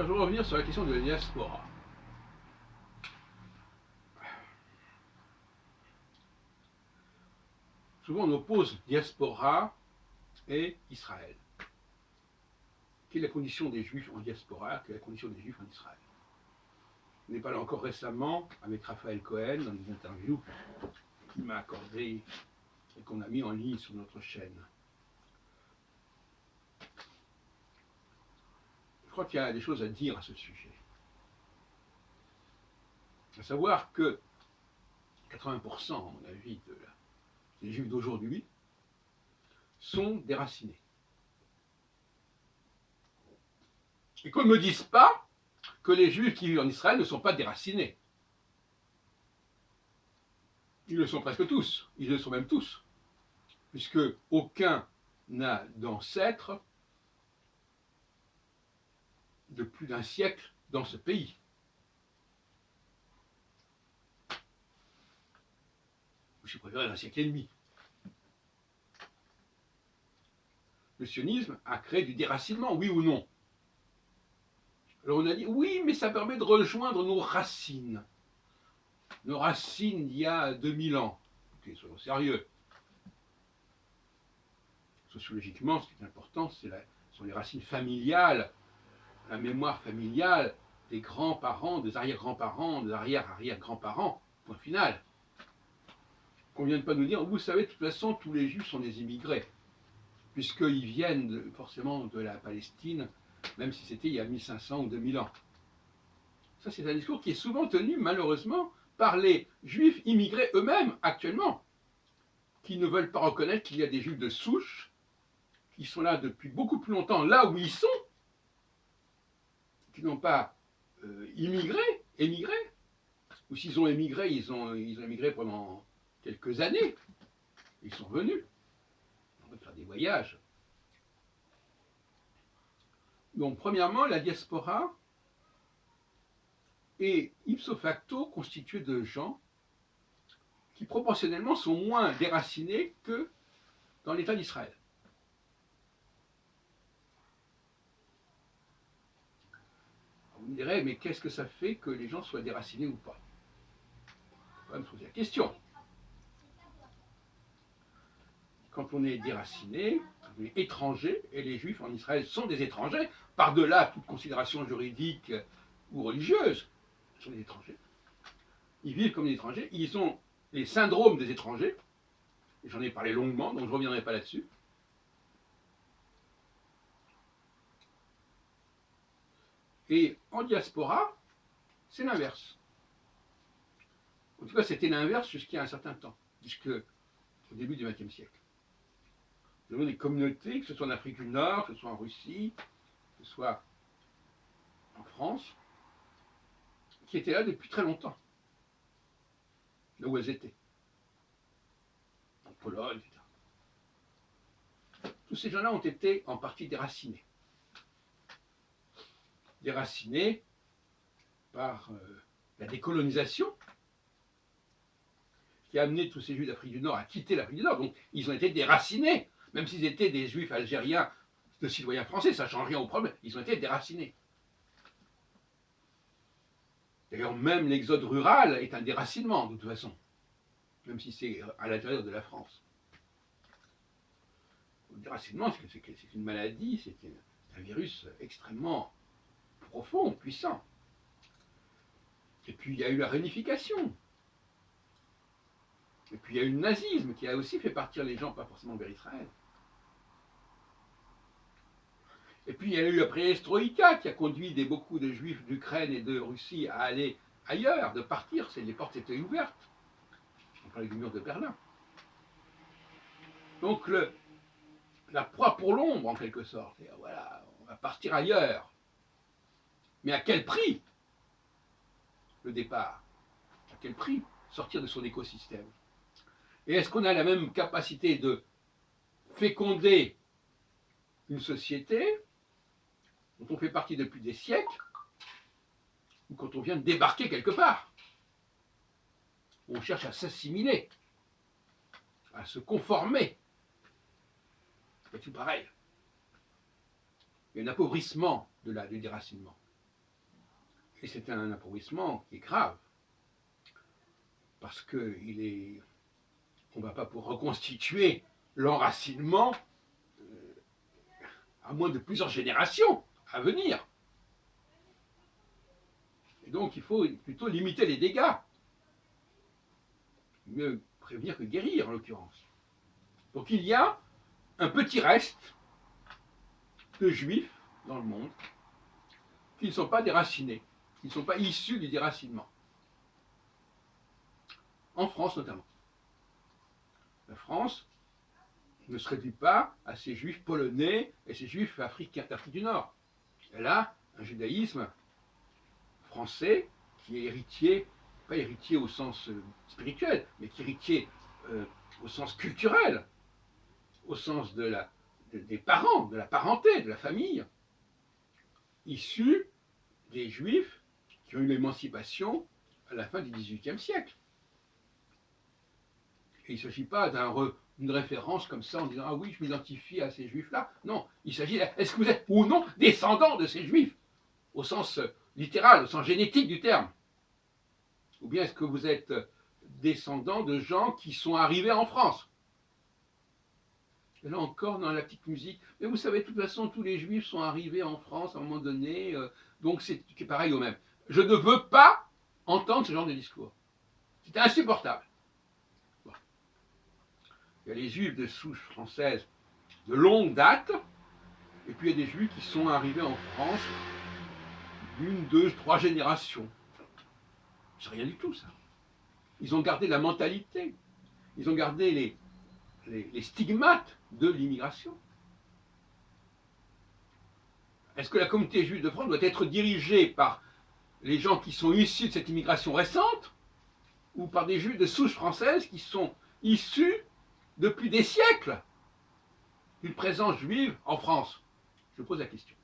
Alors, je vais revenir sur la question de la diaspora. Souvent, on oppose diaspora et Israël. Quelle est la condition des Juifs en diaspora? Quelle est la condition des Juifs en Israël? On est parlé encore récemment avec Raphaël Cohen dans une interview qu'il m'a accordée et qu'on a mis en ligne sur notre chaîne. Je crois qu'il y a des choses à dire à ce sujet. À savoir que 80%, à mon avis, des Juifs d'aujourd'hui sont déracinés. Et qu'on ne me dise pas que les Juifs qui vivent en Israël ne sont pas déracinés. Ils le sont presque tous, ils le sont même tous, puisque aucun n'a d'ancêtre de plus d'un siècle dans ce pays. Je préfère un siècle et demi. Le sionisme a créé du déracinement, oui ou non? Alors on a dit, oui, mais ça permet de rejoindre nos racines. Nos racines d'il y a 2000 ans. Écoutez, soyons sérieux. Sociologiquement, ce qui est important, ce sont les racines familiales, la mémoire familiale des grands-parents, des arrière-grands-parents, des arrière-arrière-grands-parents, point final. Qu'on ne vienne pas nous dire, vous savez, de toute façon, tous les Juifs sont des immigrés, puisqu'ils viennent forcément de la Palestine, même si c'était il y a 1500 ou 2000 ans. Ça, c'est un discours qui est souvent tenu, malheureusement, par les Juifs immigrés eux-mêmes, actuellement, qui ne veulent pas reconnaître qu'il y a des Juifs de souche, qui sont là depuis beaucoup plus longtemps, là où ils sont, qui n'ont pas émigré, ou s'ils ont émigré, ils ont émigré pendant quelques années, ils sont venus, on va faire des voyages. Donc, premièrement, la diaspora est ipso facto constituée de gens qui proportionnellement sont moins déracinés que dans l'État d'Israël. Vous me direz, mais qu'est-ce que ça fait que les gens soient déracinés ou pas? Il faut quand même se poser la question. Quand on est déraciné, quand on est étranger, et les Juifs en Israël sont des étrangers, par-delà toute considération juridique ou religieuse, ils sont des étrangers. Ils vivent comme des étrangers, ils ont les syndromes des étrangers, et j'en ai parlé longuement, donc je ne reviendrai pas là-dessus. Et en diaspora, c'est l'inverse. En tout cas, c'était l'inverse jusqu'à un certain temps, jusqu'au début du XXe siècle. Nous avons des communautés, que ce soit en Afrique du Nord, que ce soit en Russie, que ce soit en France, qui étaient là depuis très longtemps, là où elles étaient, en Pologne, etc. Tous ces gens-là ont été en partie déracinés. Déracinés par la décolonisation, qui a amené tous ces Juifs d'Afrique du Nord à quitter l'Afrique du Nord. Donc ils ont été déracinés, même s'ils étaient des Juifs algériens de citoyens français, ça ne change rien au problème, ils ont été déracinés. D'ailleurs, même l'exode rural est un déracinement, de toute façon, même si c'est à l'intérieur de la France. Le déracinement, c'est une maladie, c'est un virus extrêmement profond, puissant. Et puis il y a eu la réunification. Et puis il y a eu le nazisme qui a aussi fait partir les gens, pas forcément vers Israël. Et puis il y a eu la perestroïka qui a conduit beaucoup de juifs d'Ukraine et de Russie à aller ailleurs, de partir, les portes étaient ouvertes. On parlait du mur de Berlin. Donc la proie pour l'ombre en quelque sorte. Et voilà, on va partir ailleurs. Mais à quel prix le départ? À quel prix sortir de son écosystème? Et est-ce qu'on a la même capacité de féconder une société dont on fait partie depuis des siècles, ou quand on vient de débarquer quelque part? On cherche à s'assimiler, à se conformer. C'est tout pareil. Il y a un appauvrissement du déracinement. Et c'est un appauvrissement qui est grave, parce qu'on ne va pas pour reconstituer l'enracinement à moins de plusieurs générations à venir. Et donc il faut plutôt limiter les dégâts. Mieux prévenir que guérir, en l'occurrence. Donc il y a un petit reste de juifs dans le monde qui ne sont pas déracinés, qui ne sont pas issus du déracinement. En France notamment. La France ne se réduit pas à ces juifs polonais et ces juifs africains d'Afrique du Nord. Elle a un judaïsme français qui est héritier, pas héritier au sens spirituel, mais qui est héritier au sens culturel, au sens des parents, de la parenté, de la famille, issus des juifs qui ont eu l'émancipation à la fin du XVIIIe siècle. Et il ne s'agit pas d'une référence comme ça en disant « Ah oui, je m'identifie à ces juifs-là ». Non, il s'agit « Est-ce que vous êtes ou non descendant de ces juifs ?» au sens littéral, au sens génétique du terme. Ou bien est-ce que vous êtes descendant de gens qui sont arrivés en France? Et là encore, dans la petite musique, mais vous savez, de toute façon, tous les juifs sont arrivés en France à un moment donné, donc c'est pareil au même. Je ne veux pas entendre ce genre de discours. C'est insupportable. Bon. Il y a les juifs de souche française de longue date, et puis il y a des juifs qui sont arrivés en France d'une, deux, trois générations. C'est rien du tout ça. Ils ont gardé la mentalité, ils ont gardé les stigmates de l'immigration. Est-ce que la communauté juive de France doit être dirigée par les gens qui sont issus de cette immigration récente ou par des juifs de souche française qui sont issus depuis des siècles d'une présence juive en France? Je pose la question.